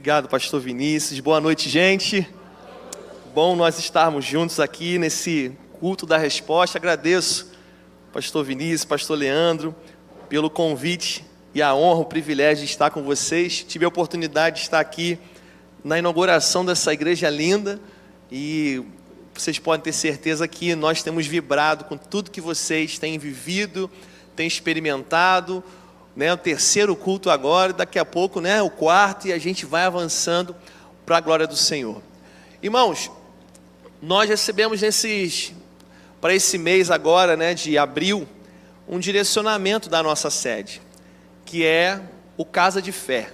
Obrigado, pastor Vinícius. Boa noite, gente. Bom nós estarmos juntos aqui nesse culto da resposta. Agradeço, pastor Vinícius, pastor Leandro, pelo convite e a honra, o privilégio de estar com vocês. Tive a oportunidade de estar aqui na inauguração dessa igreja linda e vocês podem ter certeza que nós temos vibrado com tudo que vocês têm vivido, têm experimentado. O terceiro culto agora, daqui a pouco, o quarto, e a gente vai avançando para a glória do Senhor. Irmãos, nós recebemos para esse mês agora, de abril, um direcionamento da nossa sede, que é o Casa de Fé,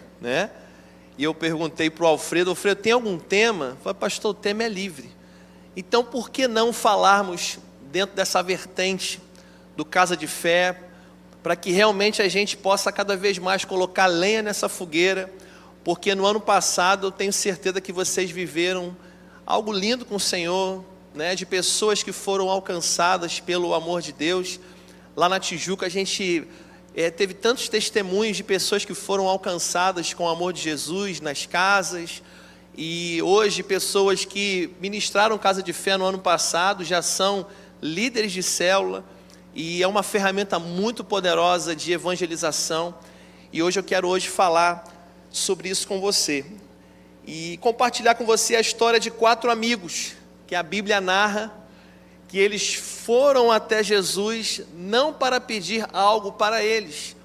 E eu perguntei para o Alfredo, tem algum tema? Eu falei, pastor, o tema é livre. Então, por que não falarmos dentro dessa vertente do Casa de Fé, para que realmente a gente possa cada vez mais colocar lenha nessa fogueira, porque no ano passado eu tenho certeza que vocês viveram algo lindo com o Senhor, de pessoas que foram alcançadas pelo amor de Deus. Lá na Tijuca a gente teve tantos testemunhos de pessoas que foram alcançadas com o amor de Jesus nas casas, e hoje pessoas que ministraram Casa de Fé no ano passado já são líderes de célula, e é uma ferramenta muito poderosa de evangelização. E hoje eu quero falar sobre isso com você. E compartilhar com você a história de 4 amigos, que a Bíblia narra, que eles foram até Jesus, não para pedir algo para eles,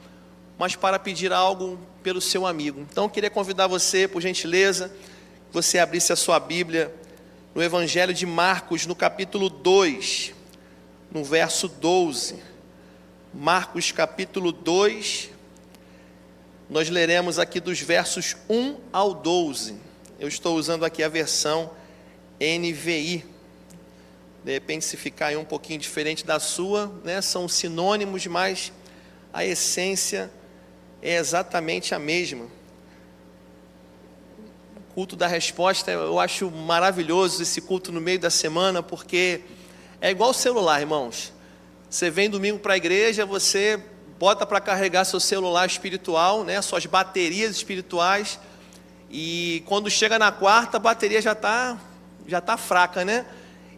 mas para pedir algo pelo seu amigo. Então eu queria convidar você, por gentileza, que você abrisse a sua Bíblia no Evangelho de Marcos, no capítulo 2, no verso 12, Marcos capítulo 2, nós leremos aqui dos versos 1 ao 12, eu estou usando aqui a versão NVI, de repente se ficar aí um pouquinho diferente da sua, são sinônimos, mas a essência é exatamente a mesma. O culto da resposta, eu acho maravilhoso esse culto no meio da semana, porque é igual o celular, irmãos. Você vem domingo para a igreja, você bota para carregar seu celular espiritual, suas baterias espirituais, e quando chega na quarta, a bateria já tá fraca,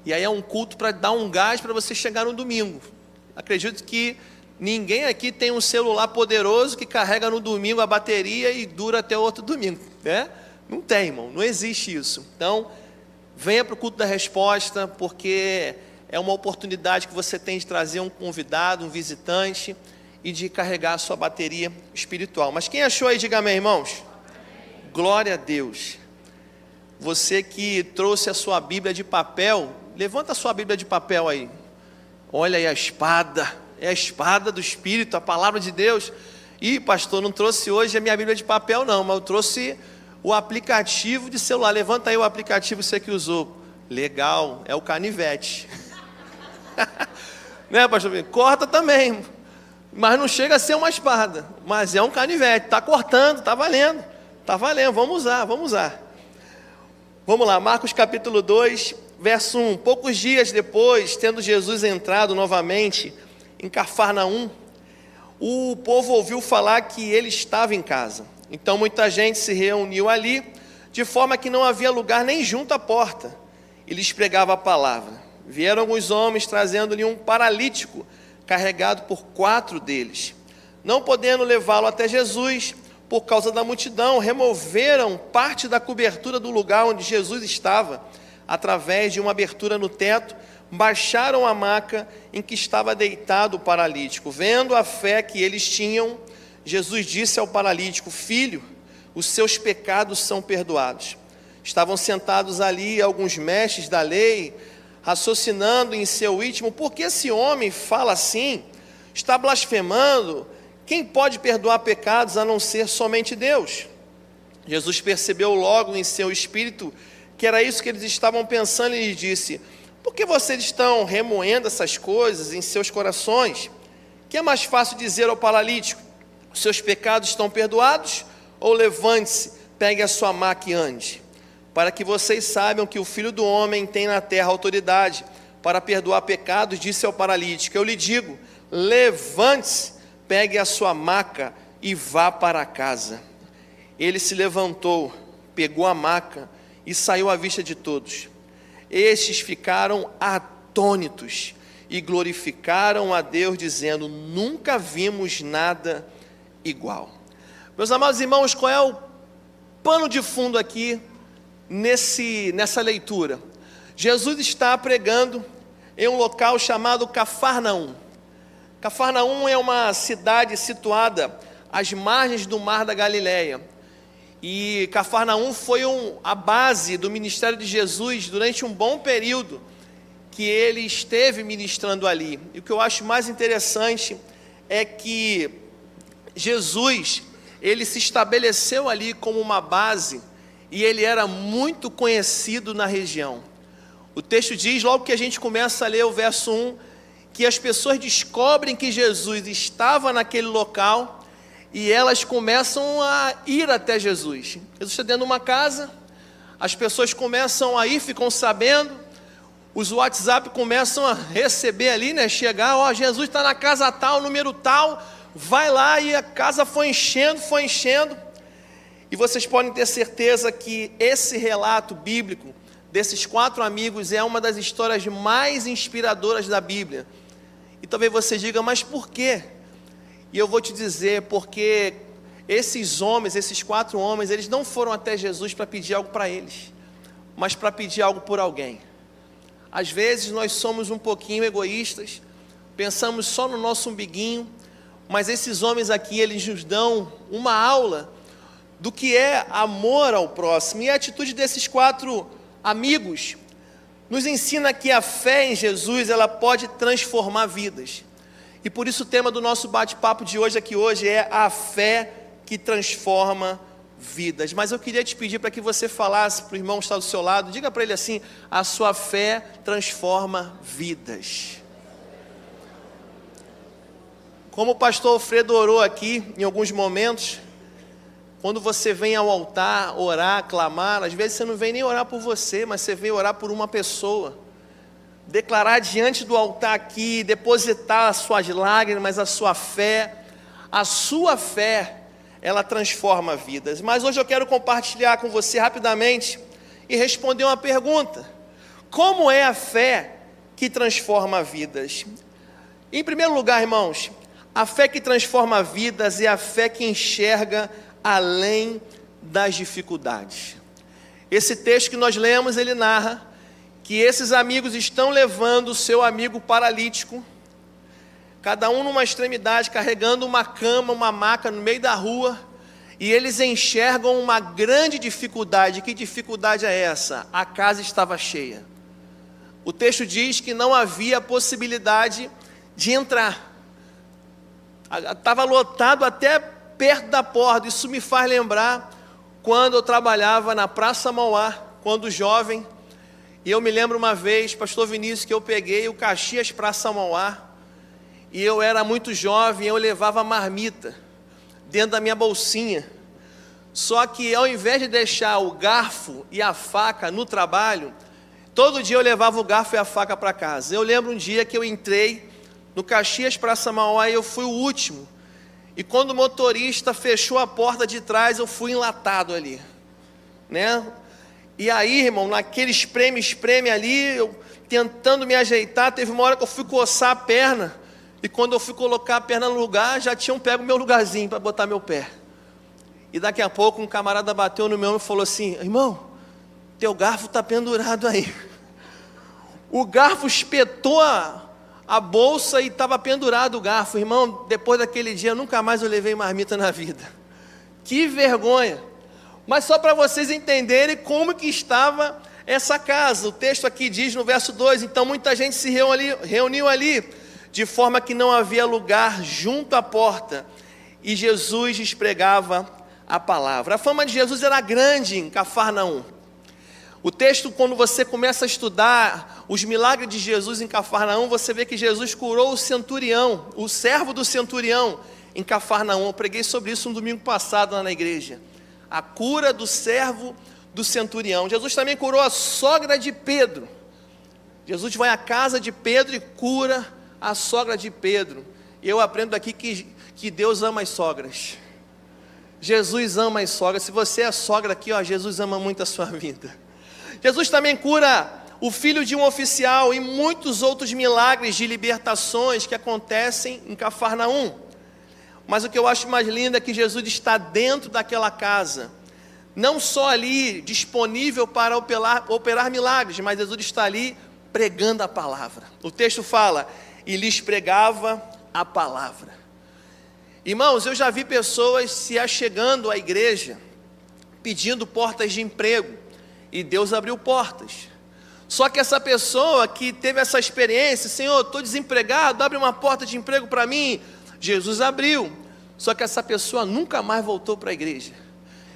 E aí é um culto para dar um gás para você chegar no domingo. Acredito que ninguém aqui tem um celular poderoso que carrega no domingo a bateria e dura até o outro domingo, Não tem, irmão, não existe isso. Então, venha para o culto da resposta, porque é uma oportunidade que você tem de trazer um convidado, um visitante, e de carregar a sua bateria espiritual. Mas quem achou aí, diga amém, irmãos. Amém. Glória a Deus. Você que trouxe a sua Bíblia de papel, levanta a sua Bíblia de papel aí. Olha aí a espada, é a espada do Espírito, a palavra de Deus. Ih, pastor, não trouxe hoje a minha Bíblia de papel não, mas eu trouxe o aplicativo de celular. Levanta aí o aplicativo que você que usou. Legal, é o canivete. Pastor? Corta também, mas não chega a ser uma espada, mas é um canivete, está cortando, está valendo, vamos usar. Vamos lá, Marcos capítulo 2, verso 1. Poucos dias depois, tendo Jesus entrado novamente em Cafarnaum, o povo ouviu falar que ele estava em casa. Então muita gente se reuniu ali, de forma que não havia lugar nem junto à porta. E lhes pregava a palavra. Vieram alguns homens trazendo-lhe um paralítico, carregado por 4 deles. Não podendo levá-lo até Jesus, por causa da multidão, removeram parte da cobertura do lugar onde Jesus estava, através de uma abertura no teto, baixaram a maca em que estava deitado o paralítico. Vendo a fé que eles tinham, Jesus disse ao paralítico: Filho, os seus pecados são perdoados. Estavam sentados ali alguns mestres da lei, raciocinando em seu íntimo: por que esse homem fala assim? Está blasfemando? Quem pode perdoar pecados a não ser somente Deus? Jesus percebeu logo em seu espírito que era isso que eles estavam pensando e lhes disse: por que vocês estão remoendo essas coisas em seus corações? Que é mais fácil dizer ao paralítico: os seus pecados estão perdoados? Ou levante-se, pegue a sua maca e ande? Para que vocês saibam que o Filho do Homem tem na terra autoridade para perdoar pecados, disse ao paralítico: eu lhe digo, levante-se, pegue a sua maca e vá para casa. Ele se levantou, pegou a maca e saiu à vista de todos. Estes ficaram atônitos e glorificaram a Deus, dizendo: nunca vimos nada igual. Meus amados irmãos, qual é o pano de fundo aqui nessa leitura? Jesus está pregando em um local chamado Cafarnaum. Cafarnaum é uma cidade situada às margens do Mar da Galileia. E Cafarnaum foi a base do ministério de Jesus durante um bom período que ele esteve ministrando ali. E o que eu acho mais interessante é que Jesus, ele se estabeleceu ali como uma base e ele era muito conhecido na região. O texto diz, logo que a gente começa a ler o verso 1, que as pessoas descobrem que Jesus estava naquele local e elas começam a ir até Jesus. Jesus está dentro de uma casa, as pessoas começam a ir, ficam sabendo, os WhatsApp começam a receber ali, chegar, Jesus está na casa tal, número tal, vai lá, e a casa foi enchendo, e vocês podem ter certeza que esse relato bíblico, desses 4 amigos, é uma das histórias mais inspiradoras da Bíblia. E talvez você diga, mas por quê? E eu vou te dizer, porque esses 4 homens, eles não foram até Jesus para pedir algo para eles, mas para pedir algo por alguém. Às vezes nós somos um pouquinho egoístas, pensamos só no nosso umbiguinho, mas esses homens aqui, eles nos dão uma aula do que é amor ao próximo. E a atitude desses 4 amigos nos ensina que a fé em Jesus, ela pode transformar vidas. E por isso o tema do nosso bate-papo de hoje aqui hoje é a fé que transforma vidas. Mas eu queria te pedir para que você falasse para o irmão que está do seu lado, diga para ele assim: a sua fé transforma vidas. Como o pastor Alfredo orou aqui em alguns momentos, quando você vem ao altar orar, clamar, às vezes você não vem nem orar por você, mas você vem orar por uma pessoa. Declarar diante do altar aqui, depositar as suas lágrimas, a sua fé, ela transforma vidas. Mas hoje eu quero compartilhar com você rapidamente e responder uma pergunta: como é a fé que transforma vidas? Em primeiro lugar, irmãos, a fé que transforma vidas é a fé que enxerga além das dificuldades. Esse texto que nós lemos, ele narra que esses amigos estão levando o seu amigo paralítico, cada um numa extremidade, carregando uma cama, uma maca no meio da rua, e eles enxergam uma grande dificuldade. Que dificuldade é essa? A casa estava cheia. O texto diz que não havia possibilidade de entrar. Estava lotado até perto da porta. Isso me faz lembrar quando eu trabalhava na Praça Mauá, quando jovem. E eu me lembro uma vez, pastor Vinícius, que eu peguei o Caxias Praça Mauá, e eu era muito jovem, eu levava marmita dentro da minha bolsinha. Só que ao invés de deixar o garfo e a faca no trabalho, todo dia eu levava o garfo e a faca para casa. Eu lembro um dia que eu entrei no Caxias Praça Mauá e eu fui o último. E quando o motorista fechou a porta de trás, eu fui enlatado ali, E aí, irmão, naquele espreme ali, eu tentando me ajeitar, teve uma hora que eu fui coçar a perna, e quando eu fui colocar a perna no lugar, já tinham pego o meu lugarzinho para botar meu pé. E daqui a pouco um camarada bateu no meu ombro e falou assim: irmão, teu garfo está pendurado aí. O garfo espetou a bolsa e estava pendurado o garfo. Irmão, depois daquele dia, nunca mais eu levei marmita na vida. Que vergonha! Mas só para vocês entenderem como que estava essa casa. O texto aqui diz no verso 2, então muita gente se reuniu ali, de forma que não havia lugar junto à porta, e Jesus lhes pregava a palavra. A fama de Jesus era grande em Cafarnaum. O texto, quando você começa a estudar os milagres de Jesus em Cafarnaum, você vê que Jesus curou o centurião, o servo do centurião em Cafarnaum. Eu preguei sobre isso um domingo passado lá na igreja. A cura do servo do centurião. Jesus também curou a sogra de Pedro. Jesus vai à casa de Pedro e cura a sogra de Pedro. Eu aprendo aqui que Deus ama as sogras. Jesus ama as sogras. Se você é sogra aqui, ó, Jesus ama muito a sua vida. Jesus também cura o filho de um oficial e muitos outros milagres de libertações que acontecem em Cafarnaum. Mas o que eu acho mais lindo é que Jesus está dentro daquela casa, não só ali disponível para operar milagres, mas Jesus está ali pregando a palavra. O texto fala, e lhes pregava a palavra. Irmãos, eu já vi pessoas se achegando à igreja, pedindo portas de emprego, e Deus abriu portas. Só que essa pessoa que teve essa experiência, Senhor, estou desempregado, abre uma porta de emprego para mim. Jesus abriu, só que essa pessoa nunca mais voltou para a igreja.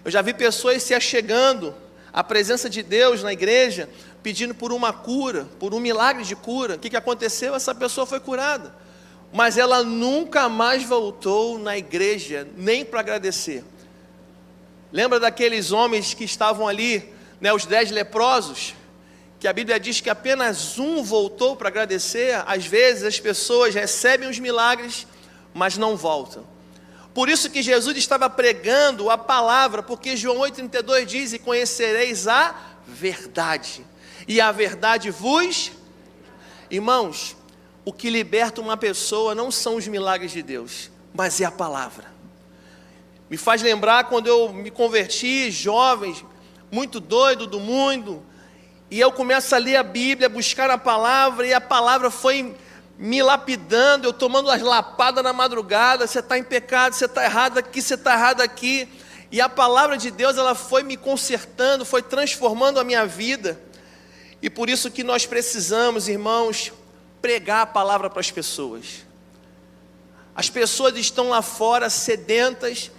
Eu já vi pessoas se achegando à presença de Deus na igreja, pedindo por uma cura, por um milagre de cura. O que aconteceu? Essa pessoa foi curada, mas ela nunca mais voltou na igreja, nem para agradecer. Lembra daqueles homens que estavam ali, né, os 10 leprosos? Que a Bíblia diz que apenas um voltou para agradecer. Às vezes as pessoas recebem os milagres, mas não voltam. Por isso que Jesus estava pregando a palavra, porque João 8,32 diz, e conhecereis a verdade, e a verdade vos... Irmãos, o que liberta uma pessoa não são os milagres de Deus, mas é a palavra. Me faz lembrar quando eu me converti, jovem, muito doido do mundo, e eu começo a ler a Bíblia, buscar a palavra, e a palavra foi me lapidando, eu tomando as lapadas na madrugada, você está em pecado, você está errado aqui, você está errado aqui, e a palavra de Deus, ela foi me consertando, foi transformando a minha vida, e por isso que nós precisamos, irmãos, pregar a palavra para as pessoas. As pessoas estão lá fora sedentas,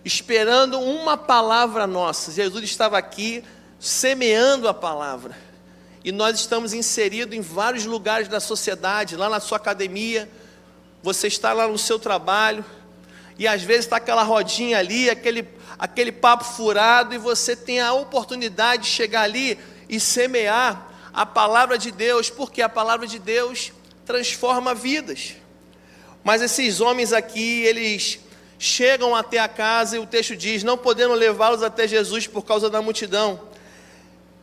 esperando uma palavra nossa. Jesus estava aqui semeando a palavra, e nós estamos inseridos em vários lugares da sociedade, lá na sua academia, você está lá no seu trabalho, e às vezes está aquela rodinha ali, aquele papo furado, e você tem a oportunidade de chegar ali e semear a palavra de Deus, porque a palavra de Deus transforma vidas. Mas esses homens aqui, eles chegam até a casa, e o texto diz, não podendo levá-los até Jesus por causa da multidão.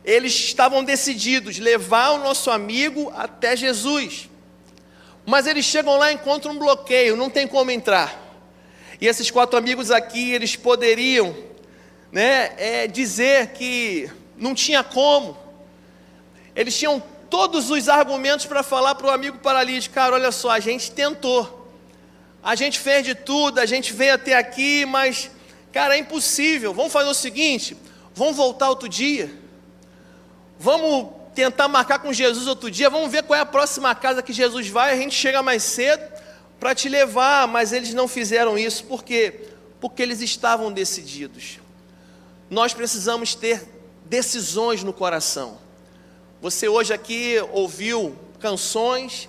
Eles estavam decididos, levar o nosso amigo até Jesus. Mas eles chegam lá e encontram um bloqueio, não tem como entrar. E esses 4 amigos aqui, eles poderiam, dizer que não tinha como. Eles tinham todos os argumentos para falar para o amigo paralítico, cara, olha só, a gente tentou, a gente fez de tudo, a gente veio até aqui, mas, cara, é impossível. Vamos fazer o seguinte, vamos voltar outro dia, vamos tentar marcar com Jesus outro dia, vamos ver qual é a próxima casa que Jesus vai, a gente chega mais cedo para te levar. Mas eles não fizeram isso, por quê? Porque eles estavam decididos. Nós precisamos ter decisões no coração. Você hoje aqui ouviu canções,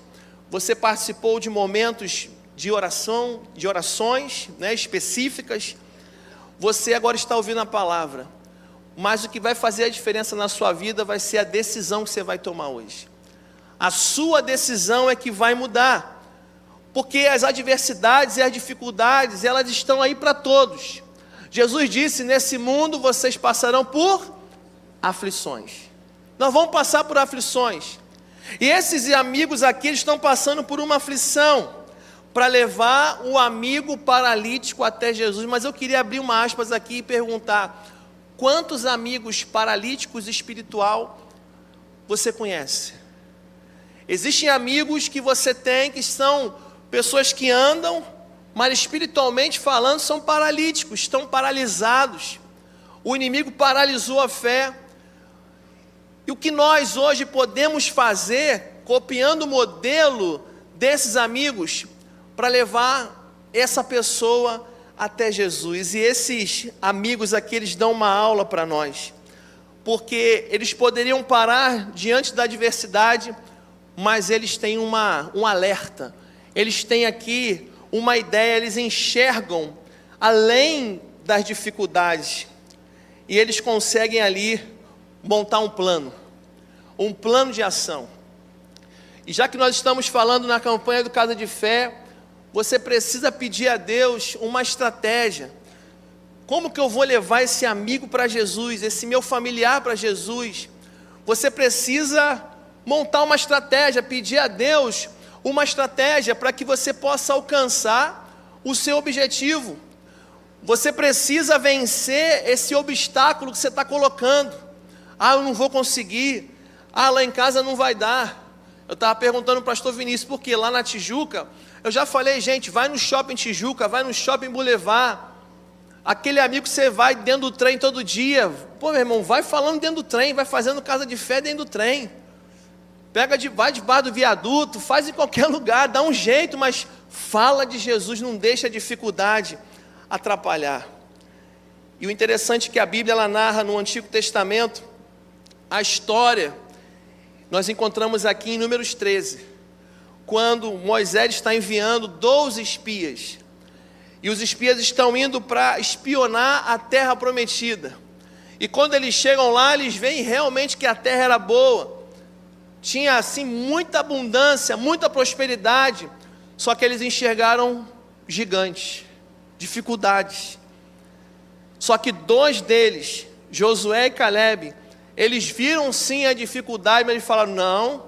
você participou de momentos de oração, de orações, específicas, você agora está ouvindo a palavra, mas o que vai fazer a diferença na sua vida vai ser a decisão que você vai tomar hoje. A sua decisão é que vai mudar, porque as adversidades e as dificuldades, elas estão aí para todos. Jesus disse, nesse mundo vocês passarão por aflições. Nós vamos passar por aflições, e esses amigos aqui estão passando por uma aflição, para levar o amigo paralítico até Jesus. Mas eu queria abrir uma aspas aqui e perguntar, quantos amigos paralíticos espiritual você conhece? Existem amigos que você tem, que são pessoas que andam, mas espiritualmente falando são paralíticos, estão paralisados, o inimigo paralisou a fé. E o que nós hoje podemos fazer, copiando o modelo desses amigos, para levar essa pessoa até Jesus? E esses amigos aqui, eles dão uma aula para nós, porque eles poderiam parar diante da adversidade, mas eles têm um alerta, eles têm aqui uma ideia, eles enxergam além das dificuldades, e eles conseguem ali montar um plano de ação. E já que nós estamos falando na campanha do Casa de Fé, você precisa pedir a Deus uma estratégia. como que eu vou levar esse amigo para Jesus, esse meu familiar para Jesus? Você precisa montar uma estratégia, pedir a Deus uma estratégia para que você possa alcançar o seu objetivo. Você precisa vencer esse obstáculo que você está colocando. Ah, eu não vou conseguir. Ah, lá em casa não vai dar. Eu estava perguntando para o pastor Vinícius, porque lá na Tijuca, eu já falei, gente, vai no shopping Tijuca, vai no shopping Boulevard. Aquele amigo que você vai dentro do trem todo dia. Pô, meu irmão, vai falando dentro do trem, vai fazendo casa de fé dentro do trem. Vai debaixo do viaduto, faz em qualquer lugar, dá um jeito, mas fala de Jesus, não deixa a dificuldade atrapalhar. E o interessante é que a Bíblia ela narra no Antigo Testamento a história. Nós encontramos aqui em Números 13, quando Moisés está enviando 12 espias, e os espias estão indo para espionar a terra prometida, e quando eles chegam lá, eles veem realmente que a terra era boa, tinha assim muita abundância, muita prosperidade, só que eles enxergaram gigantes, dificuldades. Só que 2 deles, Josué e Calebe, eles viram sim a dificuldade, mas eles falaram, não,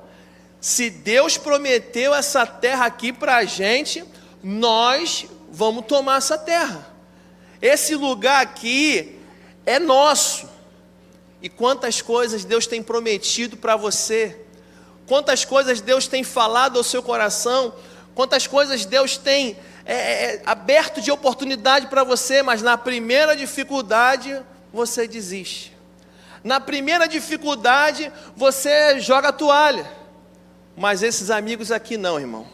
se Deus prometeu essa terra aqui para a gente, nós vamos tomar essa terra. Esse lugar aqui é nosso. E quantas coisas Deus tem prometido para você, quantas coisas Deus tem falado ao seu coração, quantas coisas Deus tem aberto de oportunidade para você, mas na primeira dificuldade você desiste. Na primeira dificuldade você joga a toalha. Mas esses amigos aqui não, irmão.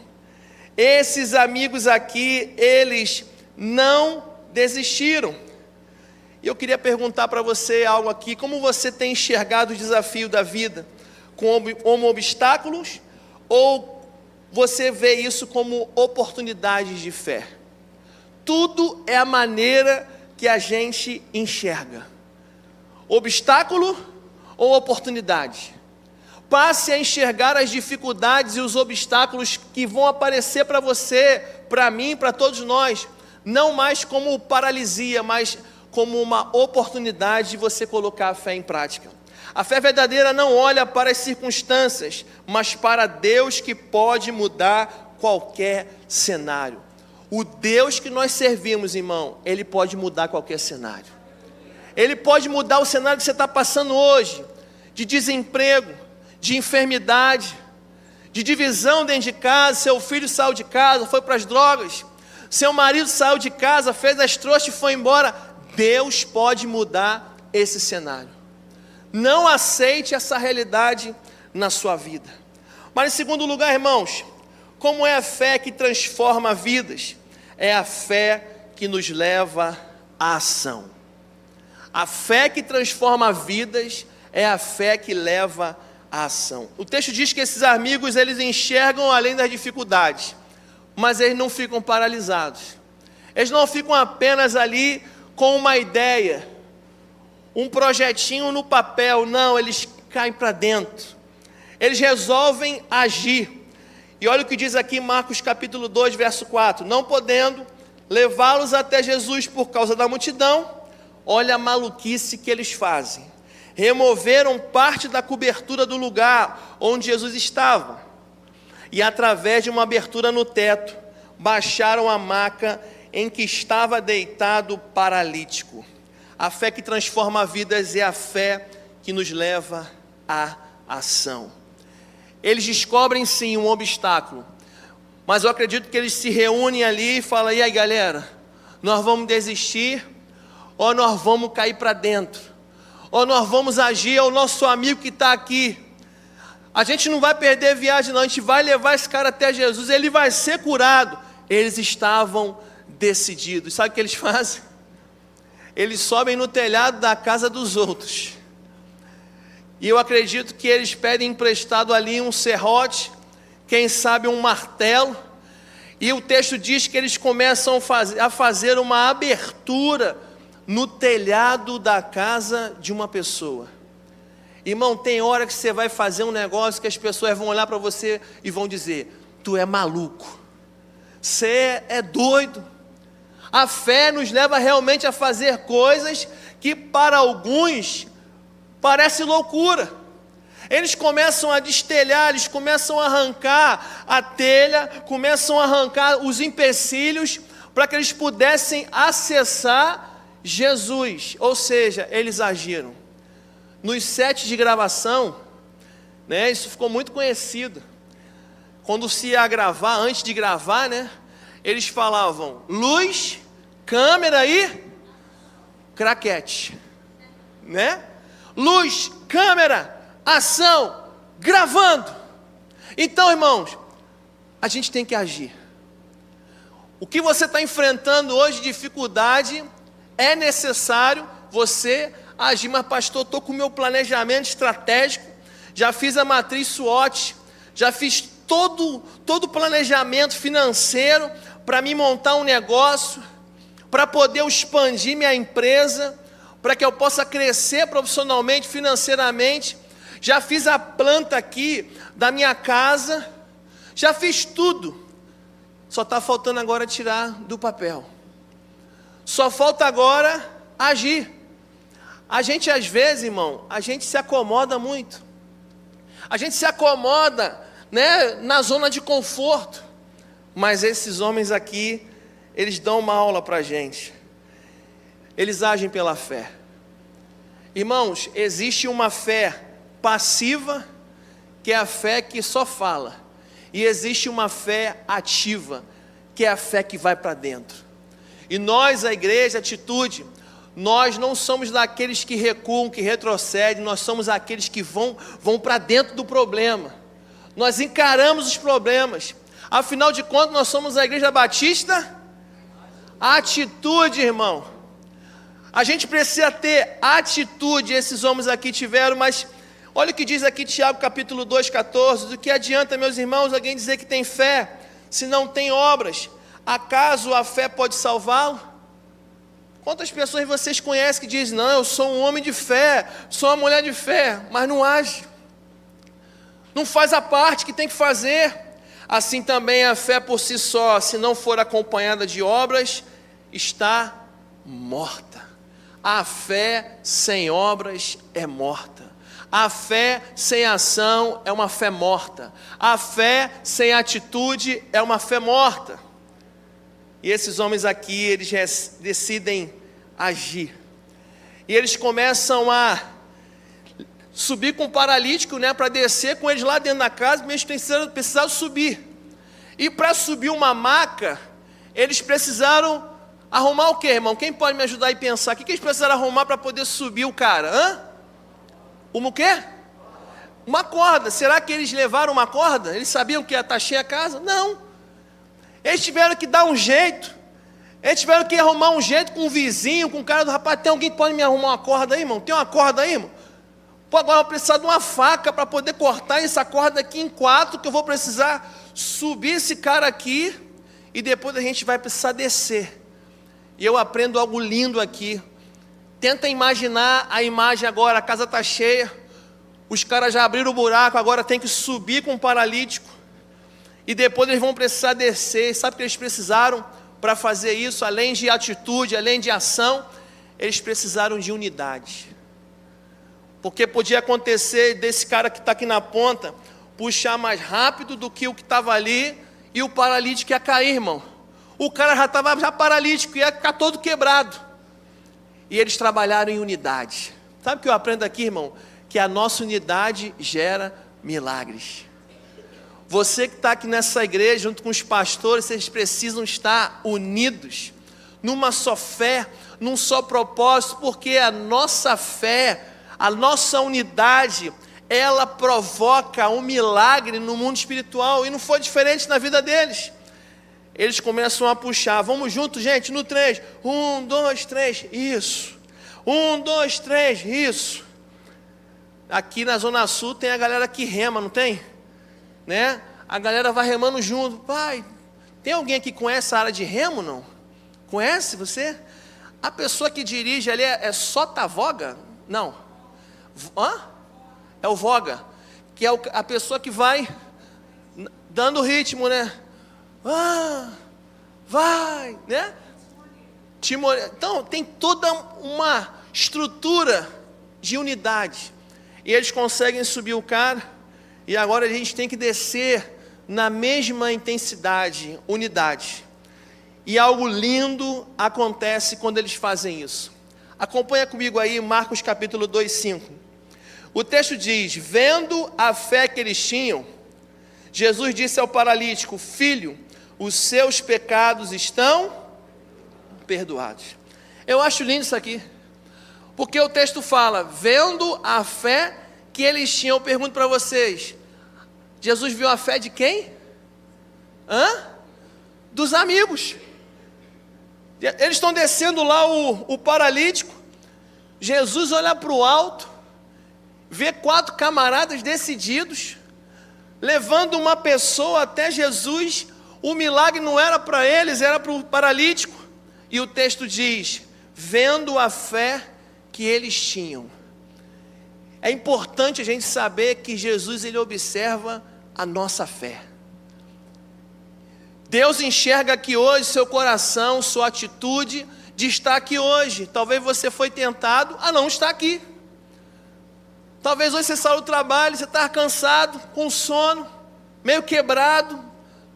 Esses amigos aqui, eles não desistiram. E eu queria perguntar para você algo aqui, como você tem enxergado o desafio da vida? Como obstáculos, ou você vê isso como oportunidades de fé? Tudo é a maneira que a gente enxerga. Obstáculo ou oportunidade? Passe a enxergar as dificuldades e os obstáculos que vão aparecer para você, para mim, para todos nós, não mais como paralisia, mas como uma oportunidade de você colocar a fé em prática. A fé verdadeira não olha para as circunstâncias, mas para Deus que pode mudar qualquer cenário. O Deus que nós servimos, irmão, Ele pode mudar qualquer cenário. Ele pode mudar o cenário que você está passando hoje, de desemprego, de enfermidade, de divisão dentro de casa. Seu filho saiu de casa, foi para as drogas, seu marido saiu de casa, fez as trouxas e foi embora. Deus pode mudar esse cenário. Não aceite essa realidade na sua vida. Mas em segundo lugar, irmãos, como é a fé que transforma vidas? É a fé que nos leva à ação. A fé que transforma vidas é a fé que leva à ação. O texto diz que esses amigos, eles enxergam além das dificuldades, mas eles não ficam paralisados. Eles não ficam apenas ali com uma ideia, um projetinho no papel. Não, eles caem para dentro. Eles resolvem agir. E olha o que diz aqui em Marcos capítulo 2, verso 4. Não podendo levá-los até Jesus por causa da multidão, olha a maluquice que eles fazem. Removeram parte da cobertura do lugar onde Jesus estava, e através de uma abertura no teto, baixaram a maca em que estava deitado o paralítico. A fé que transforma vidas é a fé que nos leva à ação. Eles descobrem sim um obstáculo, mas eu acredito que eles se reúnem ali e falam, e aí galera, nós vamos desistir, ou nós vamos cair para dentro, ou nós vamos agir ao nosso amigo que está aqui. A gente não vai perder a viagem não, a gente vai levar esse cara até Jesus, ele vai ser curado. Eles estavam decididos. Sabe o que eles fazem? Eles sobem no telhado da casa dos outros, e eu acredito que eles pedem emprestado ali um serrote, quem sabe um martelo, e o texto diz que eles começam a fazer uma abertura no telhado da casa de uma pessoa. Irmão, tem hora que você vai fazer um negócio que as pessoas vão olhar para você e vão dizer, tu é maluco, você é doido. A fé nos leva realmente a fazer coisas que para alguns parece loucura. Eles começam a destelhar, eles começam a arrancar a telha, começam a arrancar os empecilhos para que eles pudessem acessar Jesus. Ou seja, eles agiram. Nos sets de gravação, né, isso ficou muito conhecido. Quando se ia gravar, antes de gravar, né, eles falavam luz, câmera e craquete, né? Luz, câmera, ação, gravando. Então, irmãos, a gente tem que agir. O que você está enfrentando hoje, dificuldade, é necessário você agir. Mas pastor, estou com o meu planejamento estratégico, já fiz a matriz SWOT, já fiz todo o planejamento financeiro para me montar um negócio, para poder expandir minha empresa, para que eu possa crescer profissionalmente, financeiramente. Já fiz a planta aqui da minha casa, já fiz tudo. Só está faltando agora tirar do papel. Só falta agora agir. A gente às vezes, irmão, a gente se acomoda muito. A gente se acomoda, né, na zona de conforto. Mas esses homens aqui, eles dão uma aula para a gente. Eles agem pela fé. Irmãos, existe uma fé passiva, que é a fé que só fala. E existe uma fé ativa, que é a fé que vai para dentro. E nós, a igreja, Atitude, nós não somos daqueles que recuam, que retrocedem, nós somos aqueles que vão para dentro do problema. Nós encaramos os problemas. Afinal de contas, nós somos a Igreja Batista Atitude, irmão. A gente precisa ter atitude, esses homens aqui tiveram, mas olha o que diz aqui Tiago capítulo 2,14, do que adianta, meus irmãos, alguém dizer que tem fé, se não tem obras? Acaso a fé pode salvá-lo? Quantas pessoas vocês conhecem que dizem, não, eu sou um homem de fé, sou uma mulher de fé, mas não age, não faz a parte que tem que fazer. Assim também a fé por si só, se não for acompanhada de obras, está morta. A fé sem obras é morta. A fé sem ação é uma fé morta. A fé sem atitude é uma fé morta. E esses homens aqui, eles decidem agir. E eles começam a subir com o paralítico, né, para descer com eles lá dentro da casa, mas eles precisaram subir. E para subir uma maca, eles precisaram arrumar o quê, irmão? Quem pode me ajudar e pensar? O que eles precisaram arrumar para poder subir o cara? O quê? Uma corda. Será que eles levaram uma corda? Eles sabiam que ia estar cheia a casa? Não. Eles tiveram que dar um jeito. Eles tiveram que arrumar um jeito com o vizinho, com o cara do rapaz. Tem alguém que pode me arrumar uma corda aí, irmão? Tem uma corda aí, irmão? Pô, agora eu vou precisar de uma faca para poder cortar essa corda aqui em 4, que eu vou precisar subir esse cara aqui e depois a gente vai precisar descer. E eu aprendo algo lindo aqui. Tenta imaginar a imagem agora, a casa está cheia, os caras já abriram o buraco, agora tem que subir com o paralítico, e depois eles vão precisar descer. Sabe o que eles precisaram para fazer isso? Além de atitude, além de ação, eles precisaram de unidade. Porque podia acontecer desse cara que está aqui na ponta, puxar mais rápido do que o que estava ali, e o paralítico ia cair, irmão. O cara já estava paralítico, ia ficar todo quebrado. E eles trabalharam em unidade. Sabe o que eu aprendo aqui, irmão? Que a nossa unidade gera milagres. Você que está aqui nessa igreja, junto com os pastores, vocês precisam estar unidos, numa só fé, num só propósito, porque a nossa fé, a nossa unidade, ela provoca um milagre no mundo espiritual, e não foi diferente na vida deles. Eles começam a puxar, vamos juntos, gente, no 3, 1, 2, 3, isso, 1, 2, 3, isso. Aqui na Zona Sul tem a galera que rema, não tem? Né? A galera vai remando junto. Pai, tem alguém aqui que conhece a área de remo, não? Conhece você? A pessoa que dirige ali é Sota Voga? Não. É o Voga, que é a pessoa que vai dando ritmo, né? Vai, né? Então, tem toda uma estrutura de unidade. E eles conseguem subir o cara, e agora a gente tem que descer na mesma intensidade, unidade. E algo lindo acontece quando eles fazem isso. Acompanha comigo aí Marcos capítulo 2:5. O texto diz: vendo a fé que eles tinham, Jesus disse ao paralítico: filho, os seus pecados estão perdoados. Eu acho lindo isso aqui, porque o texto fala, vendo a fé que eles tinham. Eu pergunto para vocês, Jesus viu a fé de quem? Dos amigos. Eles estão descendo lá o paralítico, Jesus olha para o alto, vê 4 camaradas decididos, levando uma pessoa até Jesus. O milagre não era para eles, era para o paralítico. E o texto diz, vendo a fé que eles tinham. É importante a gente saber que Jesus, ele observa a nossa fé. Deus enxerga aqui hoje seu coração, sua atitude de estar aqui hoje. Talvez você foi tentado a não estar aqui. Talvez hoje você saiu do trabalho, você está cansado, com sono, meio quebrado,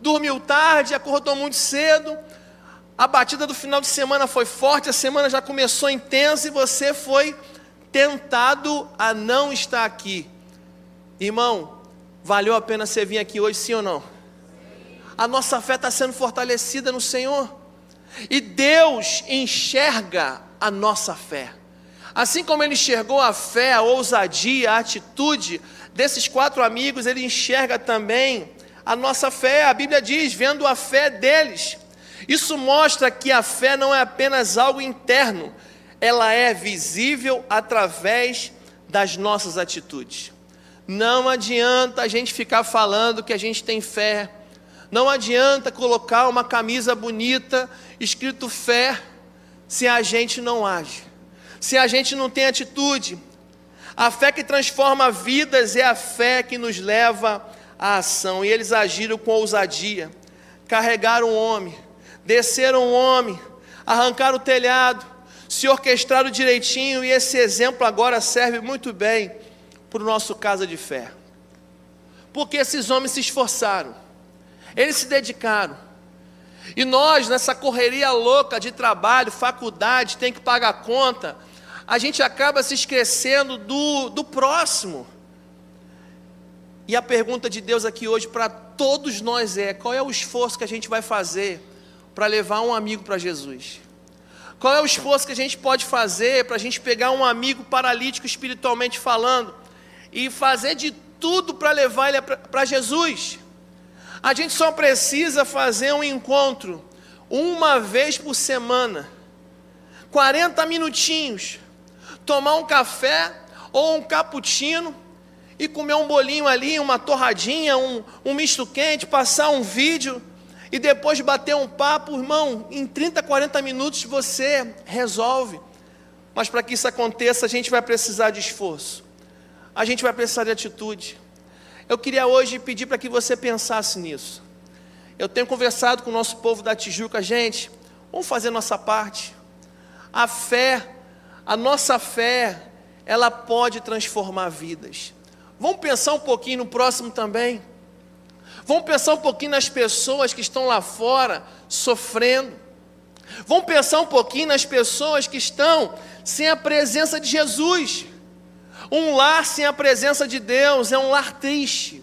dormiu tarde, acordou muito cedo, a batida do final de semana foi forte, a semana já começou intensa e você foi tentado a não estar aqui. Irmão, valeu a pena você vir aqui hoje, sim ou não? A nossa fé está sendo fortalecida no Senhor, e Deus enxerga a nossa fé, assim como Ele enxergou a fé, a ousadia, a atitude desses 4 amigos, Ele enxerga também a nossa fé. A Bíblia diz, vendo a fé deles. Isso mostra que a fé não é apenas algo interno, ela é visível através das nossas atitudes. Não adianta a gente ficar falando que a gente tem fé, não adianta colocar uma camisa bonita, escrito fé, se a gente não age, se a gente não tem atitude. A fé que transforma vidas é a fé que nos leva à ação. E eles agiram com ousadia, carregaram um homem, desceram um homem, arrancaram o telhado, se orquestraram direitinho, e esse exemplo agora serve muito bem para o nosso casa de fé, porque esses homens se esforçaram, eles se dedicaram, e nós nessa correria louca de trabalho, faculdade, tem que pagar conta, a gente acaba se esquecendo do próximo. E a pergunta de Deus aqui hoje para todos nós é: qual é o esforço que a gente vai fazer para levar um amigo para Jesus? Qual é o esforço que a gente pode fazer para a gente pegar um amigo paralítico espiritualmente falando e fazer de tudo para levar ele para Jesus? A gente só precisa fazer um encontro uma vez por semana, 40 minutinhos, tomar um café ou um cappuccino e comer um bolinho ali, uma torradinha, um misto quente, passar um vídeo e depois bater um papo. Irmão, em 30, 40 minutos você resolve. Mas para que isso aconteça, a gente vai precisar de esforço, a gente vai precisar de atitude. Eu queria hoje pedir para que você pensasse nisso. Eu tenho conversado com o nosso povo da Tijuca, gente, vamos fazer nossa parte. A fé, a nossa fé, ela pode transformar vidas. Vamos pensar um pouquinho no próximo também. Vamos pensar um pouquinho nas pessoas que estão lá fora sofrendo. Vamos pensar um pouquinho nas pessoas que estão sem a presença de Jesus. Um lar sem a presença de Deus é um lar triste.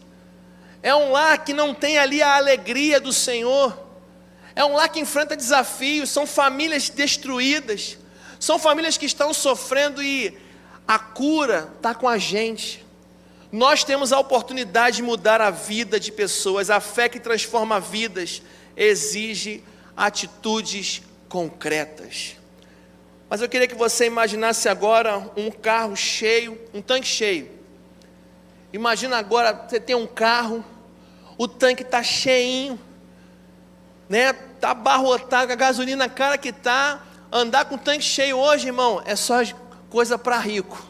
É um lar que não tem ali a alegria do Senhor. É um lar que enfrenta desafios. São famílias destruídas. São famílias que estão sofrendo, e a cura está com a gente. Nós temos a oportunidade de mudar a vida de pessoas. A fé que transforma vidas exige atitudes concretas. Mas eu queria que você imaginasse agora um carro cheio, um tanque cheio. Imagina agora, você tem um carro, o tanque está cheinho, né? Está abarrotado, a gasolina cara que está. Andar com o tanque cheio hoje, irmão, é só coisa para rico,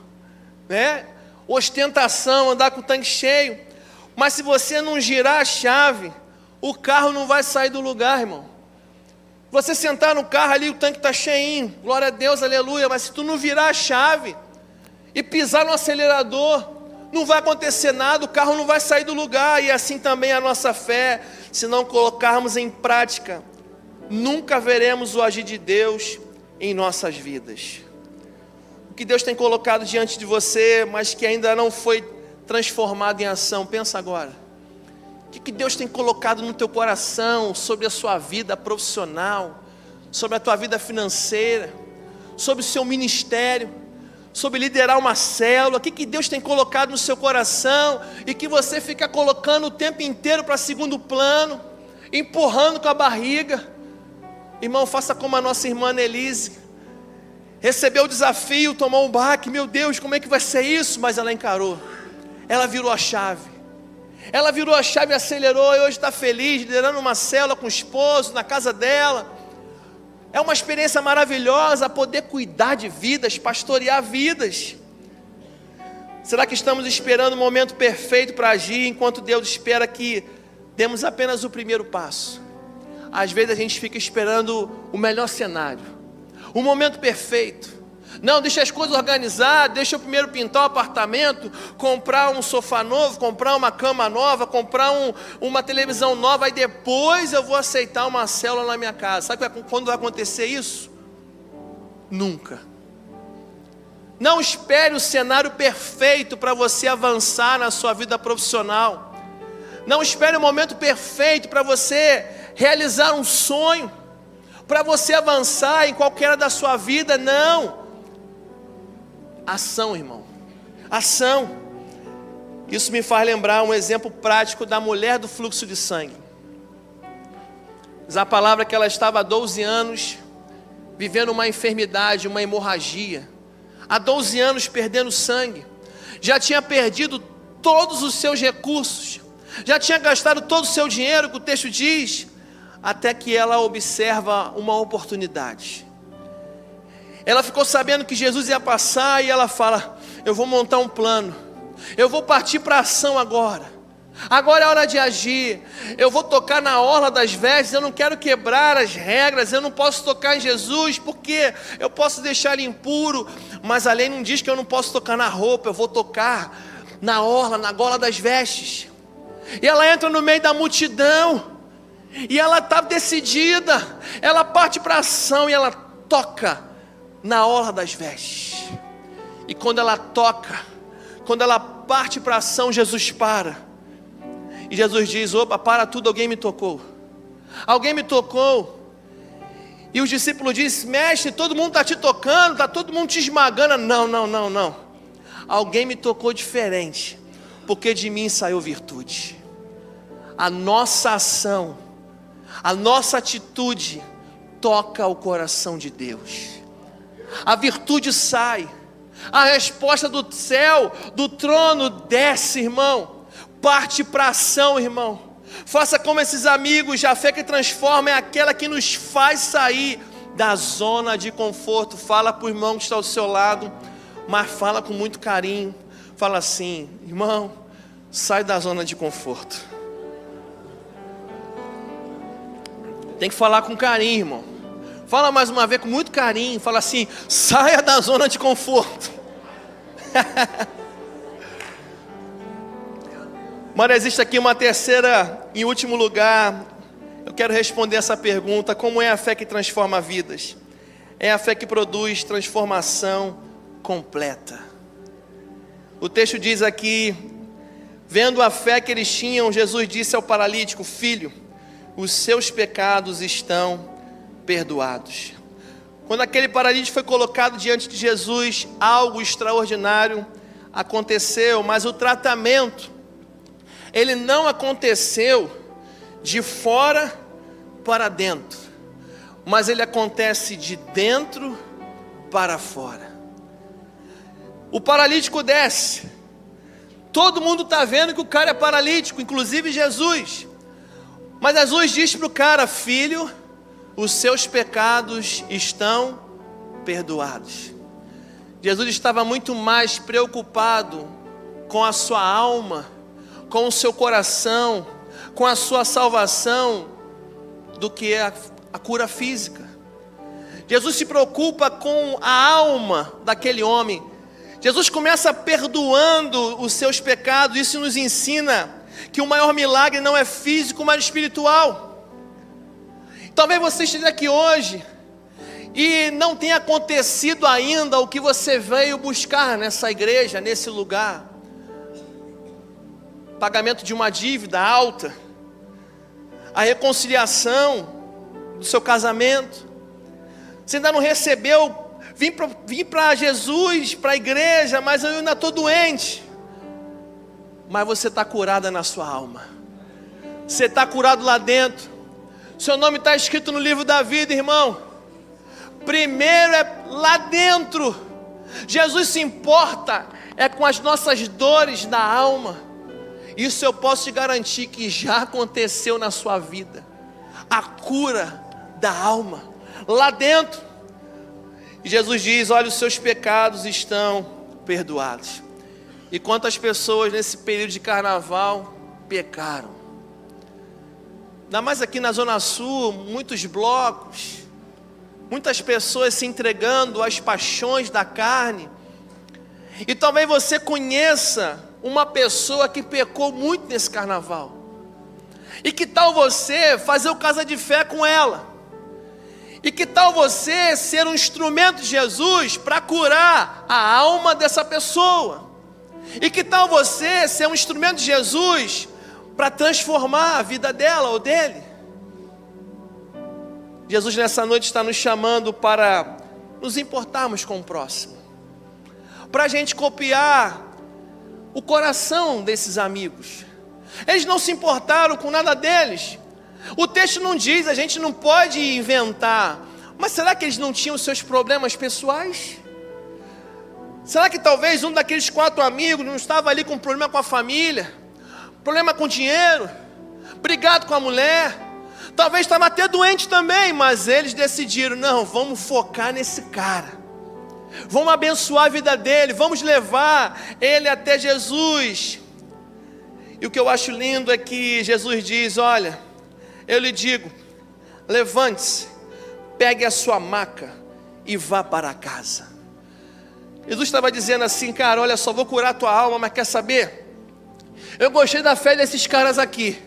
né? Ostentação, andar com o tanque cheio. Mas se você não girar a chave, o carro não vai sair do lugar, irmão. Você sentar no carro ali, o tanque está cheinho, glória a Deus, aleluia, mas se tu não virar a chave e pisar no acelerador, não vai acontecer nada, o carro não vai sair do lugar. E assim também a nossa fé, se não colocarmos em prática, nunca veremos o agir de Deus em nossas vidas. O que Deus tem colocado diante de você, mas que ainda não foi transformado em ação, pensa agora. O que Deus tem colocado no teu coração sobre a sua vida profissional, sobre a tua vida financeira, sobre o seu ministério, sobre liderar uma célula? O que Deus tem colocado no seu coração e que você fica colocando o tempo inteiro para segundo plano, empurrando com a barriga? Irmão, faça como a nossa irmã Nelise. Recebeu o desafio, tomou um baque, meu Deus, como é que vai ser isso? Mas ela encarou, ela virou a chave. Ela virou a chave e acelerou, e hoje está feliz, liderando uma célula com o esposo, na casa dela. É uma experiência maravilhosa, poder cuidar de vidas, pastorear vidas. Será que estamos esperando o momento perfeito para agir, enquanto Deus espera que demos apenas o primeiro passo? Às vezes a gente fica esperando o melhor cenário, o momento perfeito. Não, deixa as coisas organizadas, deixa eu primeiro pintar o apartamento, comprar um sofá novo, comprar uma cama nova, comprar uma televisão nova, aí depois eu vou aceitar uma célula na minha casa. Sabe quando vai acontecer isso? Nunca. Não espere o cenário perfeito para você avançar na sua vida profissional. Não espere o momento perfeito para você realizar um sonho, para você avançar em qualquer área da sua vida. Não. Ação, irmão, ação. Isso me faz lembrar um exemplo prático da mulher do fluxo de sangue. Diz a palavra que ela estava há 12 anos vivendo uma enfermidade, uma hemorragia. Há 12 anos perdendo sangue. Já tinha perdido todos os seus recursos, já tinha gastado todo o seu dinheiro, que o texto diz, até que ela observa uma oportunidade. Ela ficou sabendo que Jesus ia passar e ela fala: eu vou montar um plano, eu vou partir para a ação agora. Agora é hora de agir. Eu vou tocar na orla das vestes. Eu não quero quebrar as regras. Eu não posso tocar em Jesus, porque eu posso deixar ele impuro, mas a lei não diz que eu não posso tocar na roupa. Eu vou tocar na orla, na gola das vestes. E ela entra no meio da multidão, e ela está decidida. Ela parte para a ação e ela toca na orla das vestes. E quando ela toca, quando ela parte para a ação, Jesus para. E Jesus diz: opa, para tudo, alguém me tocou. Alguém me tocou. E os discípulos dizem: mestre, todo mundo está te tocando, está todo mundo te esmagando. Não. Alguém me tocou diferente, porque de mim saiu virtude. A nossa ação, a nossa atitude toca o coração de Deus. A virtude sai, a resposta do céu, do trono desce, irmão. Parte para a ação, irmão. Faça como esses amigos. A fé que transforma é aquela que nos faz sair da zona de conforto. Fala para o irmão que está ao seu lado, mas fala com muito carinho. Fala assim: irmão, sai da zona de conforto. Tem que falar com carinho, irmão. Fala mais uma vez com muito carinho. Fala assim: saia da zona de conforto. Mas existe aqui uma terceira e último lugar. Eu quero responder essa pergunta: como é a fé que transforma vidas? É a fé que produz transformação completa. O texto diz aqui: vendo a fé que eles tinham, Jesus disse ao paralítico: filho, os seus pecados estão perdoados. Quando aquele paralítico foi colocado diante de Jesus, algo extraordinário aconteceu, mas o tratamento, ele não aconteceu de fora para dentro, mas ele acontece de dentro para fora. O paralítico desce, todo mundo está vendo que o cara é paralítico, inclusive Jesus, mas Jesus diz para o cara: filho, os seus pecados estão perdoados. Jesus estava muito mais preocupado com a sua alma, com o seu coração, com a sua salvação, do que a cura física. Jesus se preocupa com a alma daquele homem. Jesus começa perdoando os seus pecados. Isso nos ensina que o maior milagre não é físico, mas espiritual. Talvez você esteja aqui hoje e não tenha acontecido ainda o que você veio buscar nessa igreja, nesse lugar. Pagamento de uma dívida alta, a reconciliação do seu casamento. Você ainda não recebeu, vim para Jesus, para a igreja, mas eu ainda estou doente. Mas você está curada na sua alma. Você está curado lá dentro. Seu nome está escrito no livro da vida, irmão. Primeiro é lá dentro. Jesus se importa com as nossas dores da alma. Isso eu posso te garantir que já aconteceu na sua vida. A cura da alma, lá dentro. E Jesus diz: olha, os seus pecados estão perdoados. E quantas pessoas nesse período de carnaval pecaram? Ainda mais aqui na Zona Sul, muitos blocos, muitas pessoas se entregando às paixões da carne. E talvez você conheça uma pessoa que pecou muito nesse carnaval. E que tal você fazer o casa de fé com ela? E que tal você ser um instrumento de Jesus para curar a alma dessa pessoa? E que tal você ser um instrumento de Jesus para transformar a vida dela ou dele? Jesus nessa noite está nos chamando para nos importarmos com o próximo, para a gente copiar o coração desses amigos. Eles não se importaram com nada deles. O texto não diz, a gente não pode inventar. Mas será que eles não tinham seus problemas pessoais? Será que talvez um daqueles 4 amigos não estava ali com problema com a família, problema com dinheiro, brigado com a mulher, talvez estava até doente também, mas eles decidiram: não, vamos focar nesse cara, vamos abençoar a vida dele, vamos levar ele até Jesus. E o que eu acho lindo é que Jesus diz: olha, eu lhe digo, levante-se, pegue a sua maca e vá para casa. Jesus estava dizendo assim: cara, olha só, vou curar a tua alma, mas quer saber? Eu gostei da fé desses caras aqui.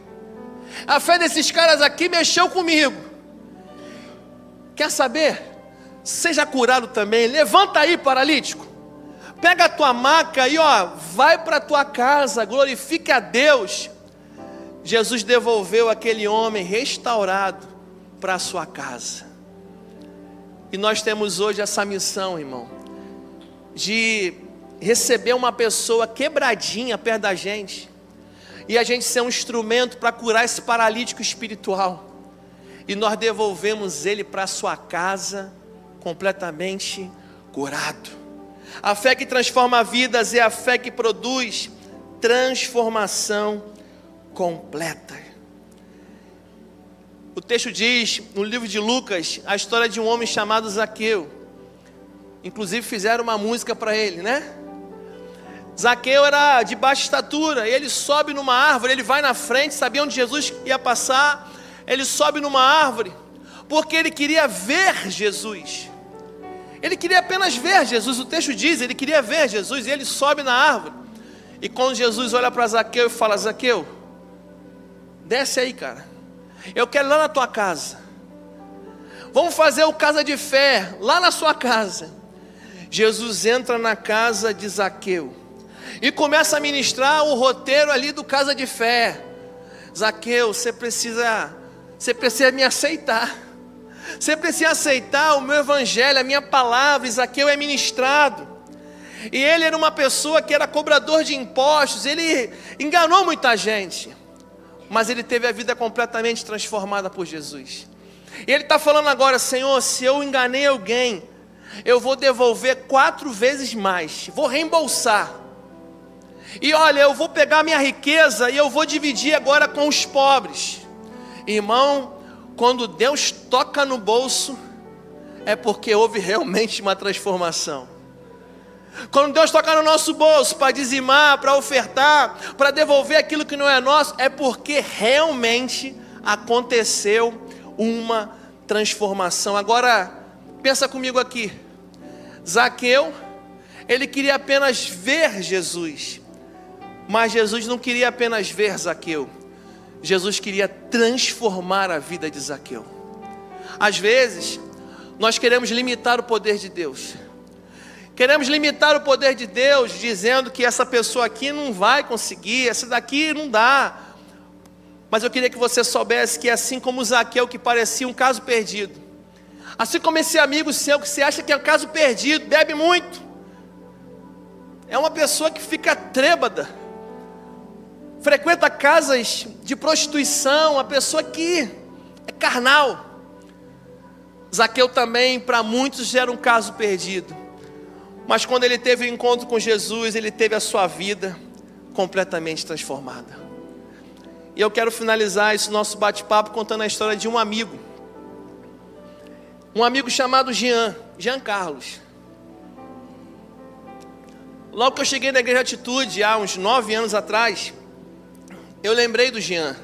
A fé desses caras aqui mexeu comigo. Quer saber? Seja curado também. Levanta aí, paralítico. Pega a tua maca e vai para a tua casa, glorifique a Deus. Jesus devolveu aquele homem restaurado para a sua casa. E nós temos hoje essa missão, irmão, de receber uma pessoa quebradinha perto da gente, e a gente ser um instrumento para curar esse paralítico espiritual, e nós devolvemos ele para a sua casa completamente curado. A fé que transforma vidas é a fé que produz transformação completa. O texto diz no livro de Lucas a história de um homem chamado Zaqueu. Inclusive fizeram uma música para ele, né? Zaqueu era de baixa estatura, ele sobe numa árvore, ele vai na frente, sabia onde Jesus ia passar, ele sobe numa árvore, porque ele queria ver Jesus. Ele queria apenas ver Jesus. O texto diz, ele queria ver Jesus, e ele sobe na árvore. E quando Jesus olha para Zaqueu e fala: Zaqueu, desce aí, cara, eu quero ir lá na tua casa, vamos fazer o casa de fé lá na sua casa. Jesus entra na casa de Zaqueu e começa a ministrar o roteiro ali do casa de fé. Zaqueu, você precisa me aceitar. Você precisa aceitar o meu evangelho, a minha palavra. E Zaqueu é ministrado. E ele era uma pessoa que era cobrador de impostos. Ele enganou muita gente, mas ele teve a vida completamente transformada por Jesus. E ele está falando agora: Senhor, se eu enganei alguém, eu vou devolver 4 vezes mais, vou reembolsar. E olha, eu vou pegar minha riqueza e eu vou dividir agora com os pobres. Irmão, quando Deus toca no bolso, é porque houve realmente uma transformação. Quando Deus toca no nosso bolso para dizimar, para ofertar, para devolver aquilo que não é nosso, é porque realmente aconteceu uma transformação. transformação. Agora, pensa comigo aqui. Zaqueu, ele queria apenas ver Jesus, mas Jesus não queria apenas ver Zaqueu. Jesus queria transformar a vida de Zaqueu. Às vezes, nós queremos limitar o poder de Deus. Queremos limitar o poder de Deus, dizendo que essa pessoa aqui não vai conseguir, essa daqui não dá. Mas eu queria que você soubesse que assim como Zaqueu, que parecia um caso perdido, assim como esse amigo seu que você acha que é um caso perdido, bebe muito, é uma pessoa que fica trêbada, frequenta casas de prostituição, uma pessoa que é carnal. Zaqueu também, para muitos, era um caso perdido. Mas quando ele teve o encontro com Jesus, ele teve a sua vida completamente transformada. E eu quero finalizar esse nosso bate-papo contando a história de um amigo. Um amigo chamado Jean Carlos. Logo que eu cheguei na Igreja Atitude, há uns 9 anos atrás, eu lembrei do Jean.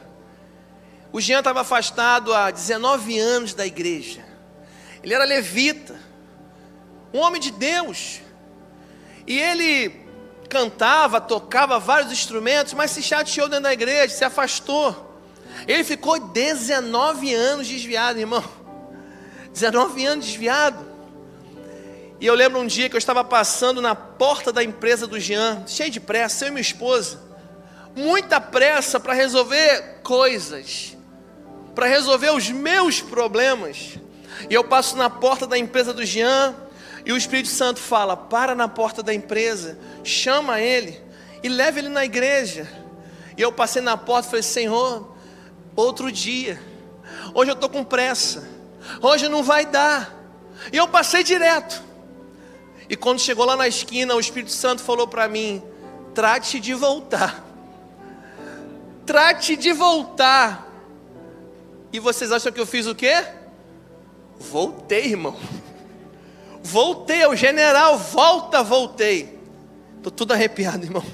O Jean estava afastado há 19 anos da igreja. Ele era levita, um homem de Deus. E ele cantava, tocava vários instrumentos, mas se chateou dentro da igreja, se afastou. Ele ficou 19 anos desviado, irmão. 19 anos desviado. E eu lembro um dia que eu estava passando na porta da empresa do Jean, cheio de pressa, eu e minha esposa. Muita pressa para resolver coisas, para resolver os meus problemas. E eu passo na porta da empresa do Jean, e o Espírito Santo fala: para na porta da empresa, chama ele e leva ele na igreja. E eu passei na porta e falei: Senhor, outro dia, hoje eu estou com pressa, hoje não vai dar. E eu passei direto. E quando chegou lá na esquina, o Espírito Santo falou para mim: trate de voltar. Trate de voltar. E vocês acham que eu fiz o quê? Voltei, irmão. Voltei, o general, voltei. Estou tudo arrepiado, irmão.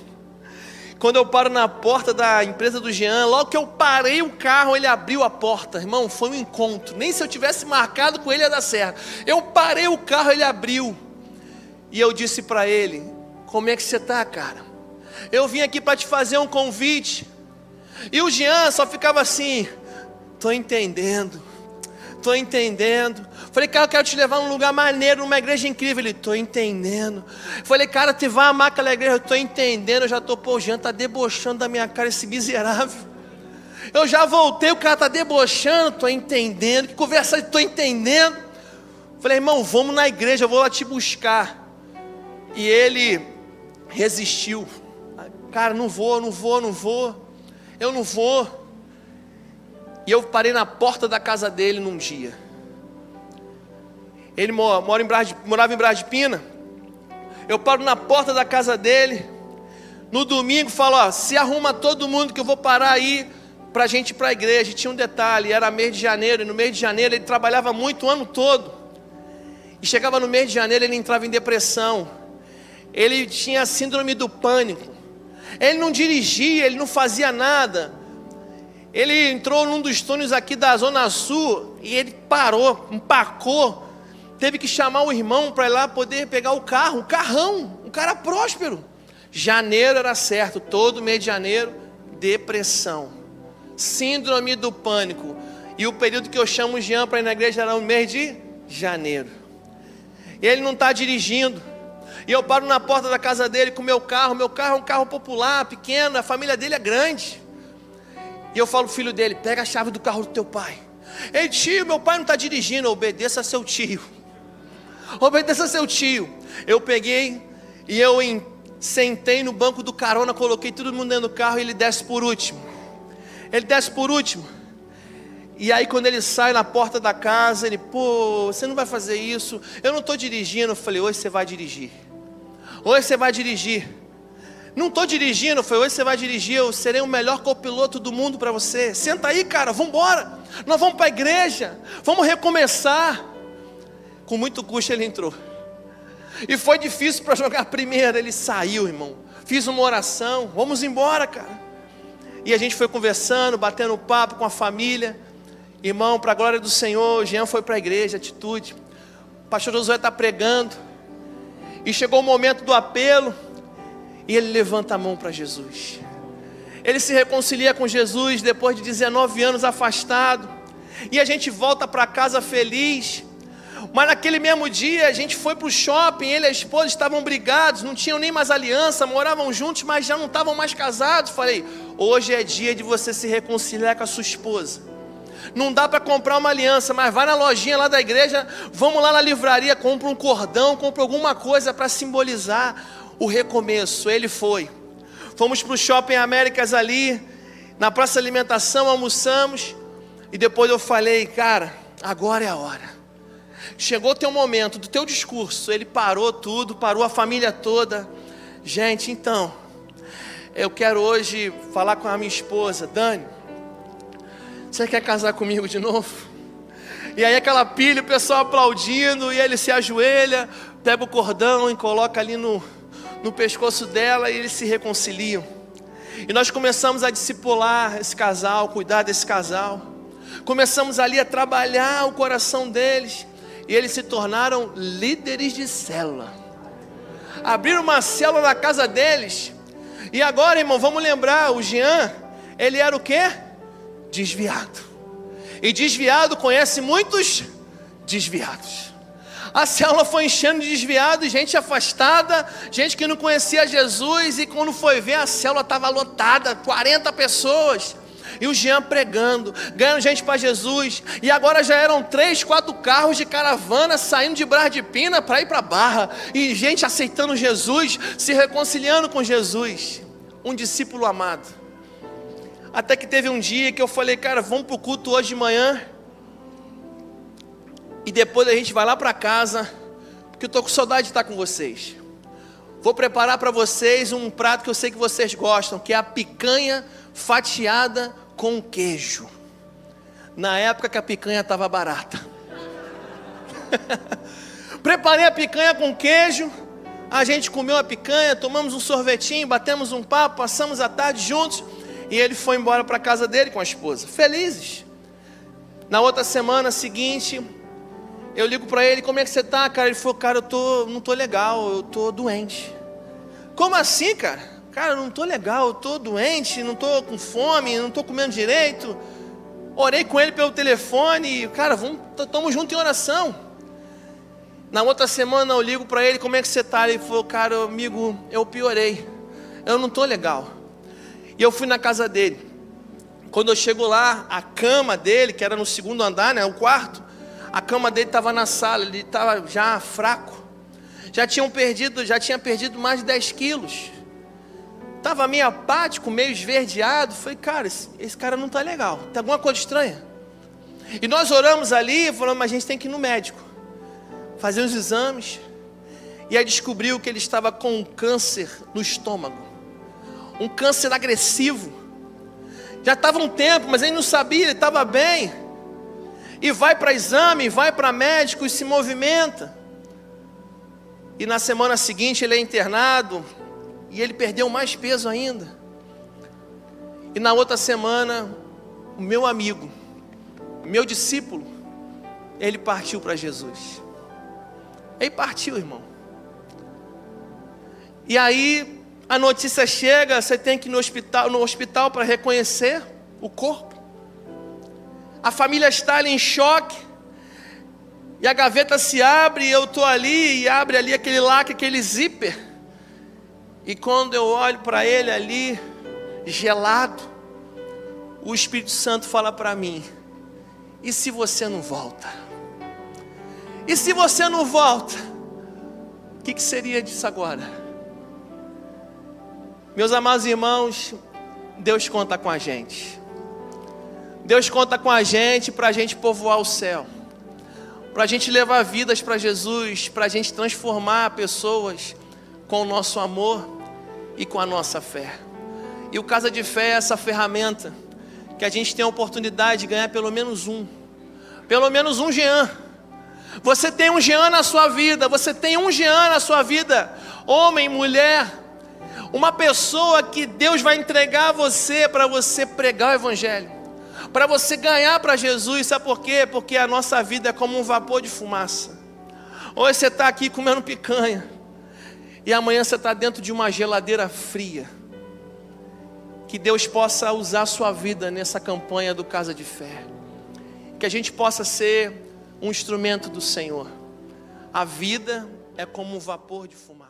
Quando eu paro na porta da empresa do Jean, logo que eu parei o carro, ele abriu a porta. Irmão, foi um encontro. Nem se eu tivesse marcado com ele ia dar certo. Eu parei o carro, ele abriu. E eu disse para ele: como é que você está, cara? Eu vim aqui para te fazer um convite. E o Jean só ficava assim: estou entendendo. Falei: cara, eu quero te levar num lugar maneiro, numa igreja incrível. Ele: estou entendendo. Falei: cara, tu vai amar aquela igreja. Eu estou entendendo. Eu já estou, o Jean está debochando da minha cara, esse miserável. Eu já voltei, o cara está debochando. Estou entendendo. Que conversa, estou entendendo. Falei: irmão, vamos na igreja, eu vou lá te buscar. E ele resistiu. Cara, não vou. Eu não vou. E eu parei na porta da casa dele num dia. Ele morava em Brás de Pina. Eu paro na porta da casa dele. No domingo falo: ó, se arruma todo mundo que eu vou parar aí pra gente ir pra igreja. E tinha um detalhe, era mês de janeiro. E no mês de janeiro ele trabalhava muito o ano todo. E chegava no mês de janeiro, ele entrava em depressão. Ele tinha síndrome do pânico. Ele não dirigia, ele não fazia nada. Ele entrou num dos túneis aqui da Zona Sul e ele parou, empacou. Teve que chamar o irmão para ir lá poder pegar o carro, um carrão, um cara próspero. Janeiro era certo, todo mês de janeiro, depressão, síndrome do pânico. E o período que eu chamo o Jean para ir na igreja era o mês de janeiro. E ele não está dirigindo. E eu paro na porta da casa dele com o meu carro. Meu carro é um carro popular, pequeno, a família dele é grande. E eu falo pro filho dele: pega a chave do carro do teu pai. Ei, tio, meu pai não está dirigindo. Obedeça a seu tio. Obedeça a seu tio. Eu peguei e eu sentei no banco do carona, coloquei todo mundo dentro do carro e ele desce por último. E aí quando ele sai na porta da casa, ele: pô, você não vai fazer isso, eu não estou dirigindo. Eu falei: hoje você vai dirigir. Não estou dirigindo. Eu falei: hoje você vai dirigir, eu serei o melhor copiloto do mundo para você. Senta aí, cara, vamos embora. Nós vamos para a igreja, vamos recomeçar. Com muito custo ele entrou. E foi difícil para jogar a primeira. Ele saiu, irmão. Fiz uma oração, vamos embora, cara. E a gente foi conversando, batendo papo com a família. Irmão, para a glória do Senhor, o Jean foi para a igreja, atitude. O pastor Josué está pregando. E chegou o momento do apelo. E ele levanta a mão para Jesus. Ele se reconcilia com Jesus depois de 19 anos afastado. E a gente volta para casa feliz. Mas naquele mesmo dia a gente foi para o shopping. Ele e a esposa estavam brigados, não tinham nem mais aliança, moravam juntos, mas já não estavam mais casados. Falei, hoje é dia de você se reconciliar com a sua esposa. Não dá para comprar uma aliança, mas vai na lojinha lá da igreja, vamos lá na livraria, compra um cordão, compra alguma coisa para simbolizar o recomeço. Ele foi. Fomos para o Shopping Américas ali, na praça de alimentação, almoçamos. E depois eu falei, cara, agora é a hora. Chegou o teu momento do teu discurso. Ele parou tudo, parou a família toda. Gente, então, eu quero hoje falar com a minha esposa, Dani. Você quer casar comigo de novo? E aí aquela pilha, o pessoal aplaudindo, e ele se ajoelha, pega o cordão e coloca ali no pescoço dela, e eles se reconciliam. E nós começamos a discipular esse casal, cuidar desse casal. Começamos ali a trabalhar o coração deles, e eles se tornaram líderes de célula. Abriram uma célula na casa deles. E agora, irmão, vamos lembrar, o Jean, ele era o quê? Desviado. E desviado conhece muitos desviados. A célula foi enchendo de desviados, gente afastada, gente que não conhecia Jesus. E quando foi ver, a célula estava lotada, 40 pessoas. E o Jean pregando, ganhando gente para Jesus. E agora já eram 3, 4 carros de caravana saindo de Brás de Pina para ir para Barra. E gente aceitando Jesus, se reconciliando com Jesus. Um discípulo amado. Até que teve um dia que eu falei, cara, vamos para o culto hoje de manhã. E depois a gente vai lá para casa, porque eu estou com saudade de estar com vocês. Vou preparar para vocês um prato que eu sei que vocês gostam, que é a picanha fatiada com queijo. Na época que a picanha estava barata. Preparei a picanha com queijo. A gente comeu a picanha, tomamos um sorvetinho, batemos um papo, passamos a tarde juntos. E ele foi embora para a casa dele com a esposa, felizes. Na outra semana seguinte, eu ligo para ele, como é que você está, cara? Ele falou, cara, não estou legal, eu estou doente. Como assim, cara? Cara, eu não estou legal, eu estou doente, não estou com fome, não estou comendo direito. Orei com ele pelo telefone, cara, estamos juntos em oração. Na outra semana eu ligo para ele, como é que você está? Ele falou, cara, amigo, eu piorei, eu não estou legal. E eu fui na casa dele. Quando eu chego lá, a cama dele, que era no segundo andar, né, o quarto, a cama dele estava na sala, ele estava já fraco. Já tinha perdido mais de 10 quilos. Estava meio apático, meio esverdeado. Falei, cara, esse cara não está legal, tem alguma coisa estranha. E nós oramos ali, falamos, mas a gente tem que ir no médico, fazer os exames. E aí descobriu que ele estava com um câncer no estômago. Um câncer agressivo. Já estava um tempo, mas ele não sabia, ele estava bem. E vai para exame, vai para médico e se movimenta. E na semana seguinte ele é internado. E ele perdeu mais peso ainda. E na outra semana, o meu amigo, meu discípulo, ele partiu para Jesus. Ele partiu, irmão. E aí a notícia chega, você tem que ir no hospital para reconhecer o corpo. A família está ali em choque. E a gaveta se abre e eu estou ali e abre ali aquele lacre, aquele zíper. E quando eu olho para ele ali, gelado, o Espírito Santo fala para mim, e se você não volta? E se você não volta? O que seria disso agora? Meus amados irmãos, Deus conta com a gente. Deus conta com a gente para a gente povoar o céu. Para a gente levar vidas para Jesus, para a gente transformar pessoas com o nosso amor e com a nossa fé. E o Casa de Fé é essa ferramenta que a gente tem a oportunidade de ganhar pelo menos um Jean. Você tem um Jean na sua vida, você tem um Jean na sua vida, homem, mulher, uma pessoa que Deus vai entregar a você para você pregar o Evangelho, para você ganhar para Jesus. Sabe por quê? Porque a nossa vida é como um vapor de fumaça. Hoje você está aqui comendo picanha, e amanhã você está dentro de uma geladeira fria. Que Deus possa usar a sua vida nessa campanha do Casa de Fé. Que a gente possa ser um instrumento do Senhor. A vida é como um vapor de fumaça.